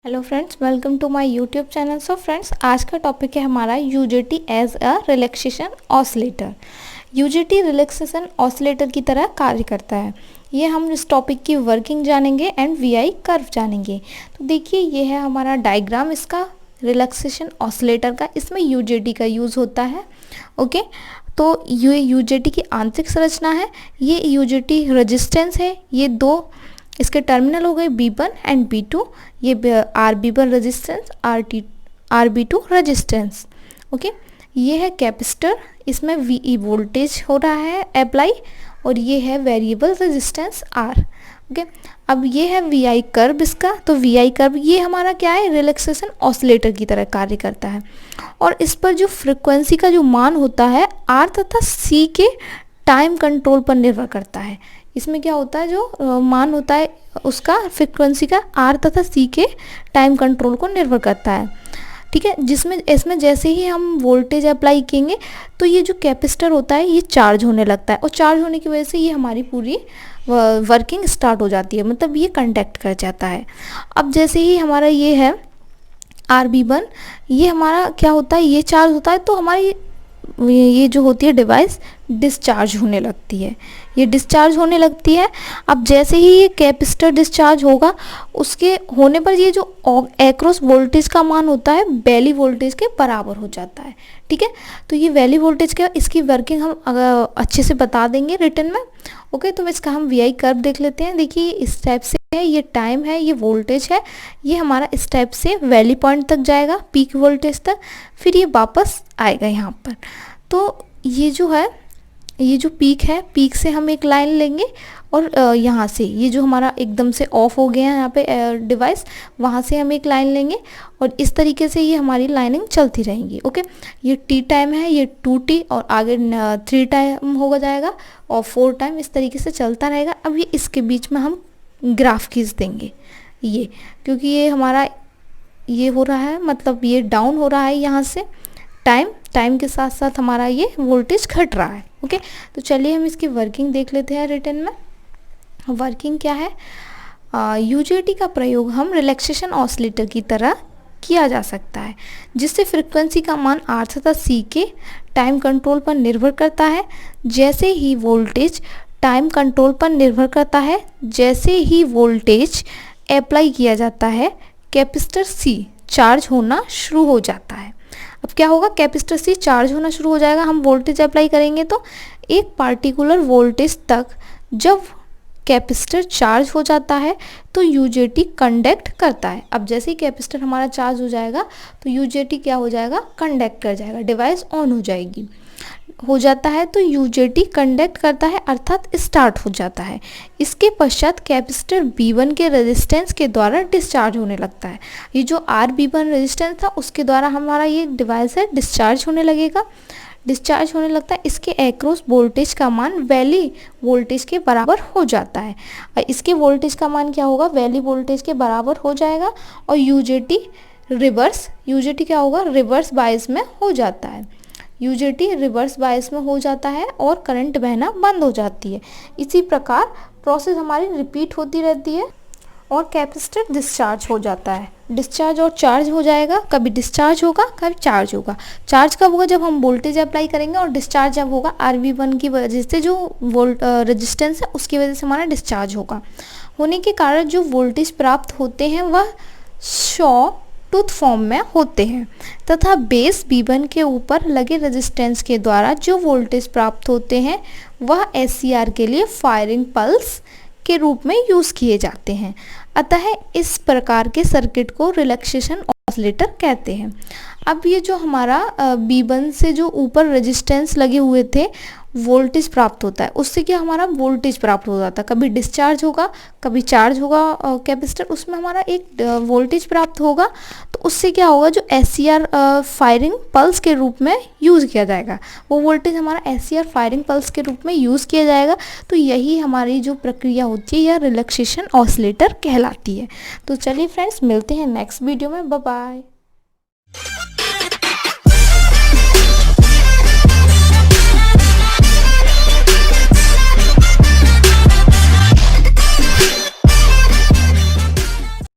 Hello friends, welcome to my YouTube channel. So friends, आज का topic है हमारा UJT as a relaxation oscillator. UJT relaxation oscillator की तरह कार्य करता है। ये हम इस टॉपिक की वर्किंग जानेंगे एंड वीआई कर्व जानेंगे। तो देखिए, ये है हमारा डायग्राम इसका रिलैक्सेशन ऑसिलेटर का। इसमें यूजेटी का यूज़ होता है। ओके, तो ये यूजेटी की आंतरिक संरचना है। ये यूजेटी रेजिस्टेंस है। ये दो इसके टर्मिनल हो गए B1 एंड B2। ये RB1 resistance, RB2 resistance. Okay, ये है कैपेसिटर। इसमें VE वोल्टेज हो रहा है अप्लाई, और ये है वेरिएबल रेजिस्टेंस R। ओके, अब ये है VI कर्व इसका। तो VI कर्व ये हमारा क्या है, रिलैक्सेशन ऑसिलेटर की तरह कार्य करता है। और इस पर जो फ्रिक्वेंसी का जो मान होता है R तथा C के टाइम कंट्रोल पर निर्भर करता है। इसमें क्या होता है, जो मान होता है उसका फ्रिक्वेंसी का R तथा C के टाइम कंट्रोल को निर्भर करता है। ठीक है, जिसमें इसमें जैसे ही हम वोल्टेज अप्लाई करेंगे तो ये जो कैपेसिटर होता है ये चार्ज होने लगता है, और चार्ज होने की वजह से ये हमारी पूरी वर्किंग स्टार्ट हो जाती है, मतलब ये कंडक्ट कर जाता है। अब जैसे ही हमारा ये है RB1, ये हमारा क्या होता है, ये चार्ज होता है, तो हमारी ये जो होती है डिवाइस डिस्चार्ज होने लगती है। ये डिस्चार्ज होने लगती है। अब जैसे ही ये कैपेसिटर डिस्चार्ज होगा, उसके होने पर ये जो एक्रोस वोल्टेज का मान होता है वैली वोल्टेज के बराबर हो जाता है। ठीक है, तो ये वैली वोल्टेज के इसकी वर्किंग हम अच्छे से बता देंगे रिटर्न में। ओके, तो इसका हम VI कर्व देख लेते हैं। देखिए, इस टाइप से है, ये टाइम है, ये वोल्टेज है। ये हमारा इस टाइप से वैली पॉइंट तक जाएगा, पीक वोल्टेज तक, फिर ये वापस आएगा यहाँ पर। तो ये जो है, ये जो पीक है, पीक से हम एक लाइन लेंगे, और यहाँ से ये जो हमारा एकदम से ऑफ हो गया है यहाँ पे डिवाइस, वहाँ से हम एक लाइन लेंगे, और इस तरीके से ये हमारी लाइनिंग चलती रहेंगी। ओके, ये T टाइम है, ये 2T, और आगे 3 टाइम होगा जाएगा, और 4 टाइम, इस तरीके से चलता रहेगा। अब ये इसके बीच में हम ग्राफ खींच देंगे, ये क्योंकि ये हमारा ये हो रहा है, मतलब ये डाउन हो रहा है यहाँ से, टाइम के साथ साथ हमारा ये वोल्टेज घट रहा है। ओके, तो चलिए हम इसकी वर्किंग देख लेते हैं रिटर्न में। वर्किंग क्या है, यूजेटी का प्रयोग हम रिलैक्सेशन ऑसिलेटर की तरह किया जा सकता है, जिससे फ्रिक्वेंसी का मान R तथा C के टाइम कंट्रोल पर निर्भर करता है। जैसे ही वोल्टेज टाइम कंट्रोल पर निर्भर करता है, जैसे ही वोल्टेज अप्लाई किया जाता है, कैपेसिटर C चार्ज होना शुरू हो जाता है। अब क्या होगा, कैपेसिटर C चार्ज होना शुरू हो जाएगा। हम वोल्टेज अप्लाई करेंगे तो एक पार्टिकुलर वोल्टेज तक जब कैपेसिटर चार्ज हो जाता है तो यूजेटी कंडक्ट करता है। अब जैसे ही कैपेसिटर हमारा चार्ज हो जाएगा तो यूजेटी क्या हो जाएगा, कंडक्ट कर जाएगा, डिवाइस ऑन हो जाएगी, हो जाता है। तो यूजेटी कंडक्ट करता है, अर्थात स्टार्ट हो जाता है। इसके पश्चात कैपेसिटर B1 के रेजिस्टेंस के द्वारा डिस्चार्ज होने लगता है। ये जो RB1 रेजिस्टेंस था उसके द्वारा हमारा ये डिवाइस है डिस्चार्ज होने लगेगा, डिस्चार्ज होने लगता है। इसके एक्रॉस वोल्टेज का मान वैली वोल्टेज के बराबर हो जाता है, और इसके वोल्टेज का मान क्या होगा, वैली वोल्टेज के बराबर हो जाएगा। और यूजेटी क्या होगा, रिवर्स बायस में हो जाता है। यूजेटी रिवर्स बायस में हो जाता है और करंट बहना बंद हो जाती है। इसी प्रकार प्रोसेस हमारी रिपीट होती रहती है, और कैपेसिटर डिस्चार्ज हो जाता है। डिस्चार्ज और चार्ज हो जाएगा, कभी डिस्चार्ज होगा कभी चार्ज होगा। चार्ज कब होगा, जब हम वोल्टेज अप्लाई करेंगे, और डिस्चार्ज जब होगा RB1 की वजह से, जो रेजिस्टेंस है उसकी वजह से हमारा डिस्चार्ज होगा। होने के कारण जो वोल्टेज प्राप्त होते हैं वह शॉ टूथ फॉर्म में होते हैं, तथा बेस B1 के ऊपर लगे रेजिस्टेंस के द्वारा जो वोल्टेज प्राप्त होते हैं वह SCR के लिए फायरिंग पल्स के रूप में यूज़ किए जाते हैं। अतः इस प्रकार के सर्किट को रिलैक्सेशन ऑसिलेटर कहते हैं। अब ये जो हमारा B1 से जो ऊपर रेजिस्टेंस लगे हुए थे वोल्टेज प्राप्त होता है, उससे क्या हमारा वोल्टेज प्राप्त हो जाता है, कभी डिस्चार्ज होगा कभी चार्ज होगा कैपेसिटर, उसमें हमारा एक वोल्टेज प्राप्त होगा। तो उससे क्या होगा, जो SCR फायरिंग पल्स के रूप में यूज़ किया जाएगा, वो वोल्टेज हमारा SCR फायरिंग पल्स के रूप में यूज़ किया जाएगा। तो यही हमारी जो प्रक्रिया होती है यह रिलैक्सेशन ऑसिलेटर कहलाती है। तो चलिए फ्रेंड्स, मिलते हैं नेक्स्ट वीडियो में। Bye bye.